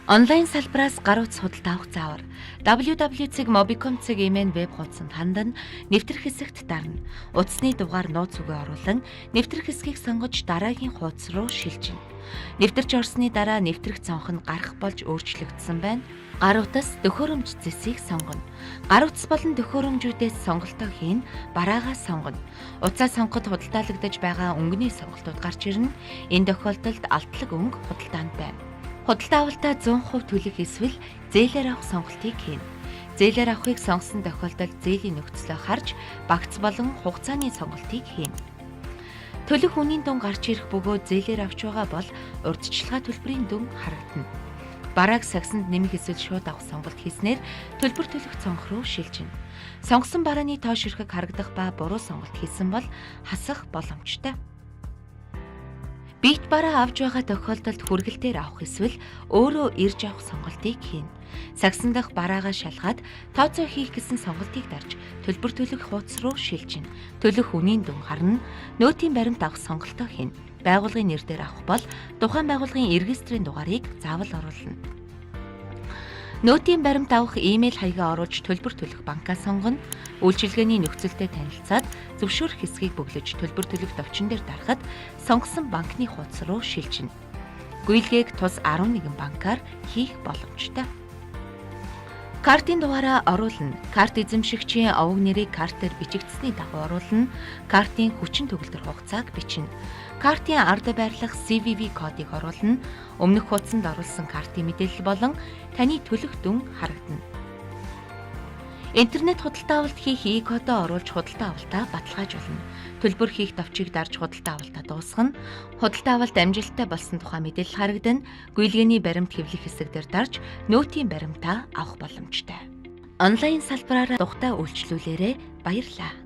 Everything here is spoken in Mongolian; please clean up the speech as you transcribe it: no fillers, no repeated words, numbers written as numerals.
Онлайн салбараас гар утас худалдаа авах заавар www.mobicom.in веб хуудсанд хандан нэвтрэх хэсэгт дарна. Утасны дугаар нууц үгээ оруулан нэвтрэх хэсгийг сонгож дараагийн хуудас руу шилжинэ. Нэвтэрч орсны дараа нэвтрэх цонх нь гарах болж өөрчлөгдсөн байна. Гар утас төхөөрөмж зэсийг сонгоно. Гар утас болон төхөөрөмжүүдээс сонголтоо хийн, бараагаа сонгоно. Утсаа сонгоход худалдаалагдаж байгаа өнгөний сонголтууд гарч ирнэ. Энэ тохиолдолд алтлаг өнгө худалдаанд байна. Худалдаа авалтаа 100% төлөх эсвэл зээлээр авах сонголтыг хийнэ. Зээлээр авахыг сонгосон тохиолдолд зээлийн нөхцлөө харж багц болон хугацааны сонголтыг хийнэ. Төлөх үнийн дүн гарч ирэх бөгөөд зээлээр авч байгаа бол урьдчилгаа төлбөрийн дүн харагдана. Барааг сагсанд нэмэх эсвэл шууд авах сонголт хийснээр төлбөр төлөх цонх руу шилжинэ. Сонгосон барааны тоош ирэхэг харагдах ба буруу сонголт хийсэн бол хасах боломжтой. Бит бараа авч байгаа тохиолдолд хүргэлтээр авах эсвэл өөрөө ирж авах сонголтыг хийнэ. Сагсан дахь бараагаа шалгаад тооцоо хийх гэсэн сонголтыг дарж төлбөр төлөх хуудас руу шилжинэ. Төлөх үнийн дүн харна, нөөтийн баримт авах сонголтоо хийнэ. Байгууллагын нэр дээр авах бол тухайн байгууллагын регистрийн дугаарыг заавал оруулна. Нөөтийн баримт авах имэйл хаягаа оруулж төлбөр төлөх банкаа сонгоно. Үйлчилгээний нөхцөлтэй танилцаад зөвшөөрөх хэсгийг бөглөж төлбөр төлөх товчон дээр дарахад сонгосон банкны хуудас руу шилжинэ. Гуйлгээг тус 11 банкаар хийх боломжтой. Картын дугаараа оруулна. Карт эзэмшигчийн овог нэрийг картаар бичигдсэний дагуу оруулна. Картын хүчин төгөлдөр хугацааг бичнэ. Картын ард байрлах CVV кодыг оруулна. Өмнөх хуудсанд оруулсан картын мэдээлэл болон таны төлөх дүн харагдана. Интернет худалдаа авалт хийх e-кодоо оруулж худалдаа авалтаа баталгаажуулна. Төлбөр хийх товчийг дарж худалдаа авалтаа дуусгана. Худалдаа авалт амжилттай болсон тухай мэдээлэл харагдана. Гуйлгээний баримт хэвлэх хэсэг дээр дарж нөөтийн баримтаа авах боломжтой. Онлайн салбараараа тухтай үйлчлүүлээрэ баярлалаа.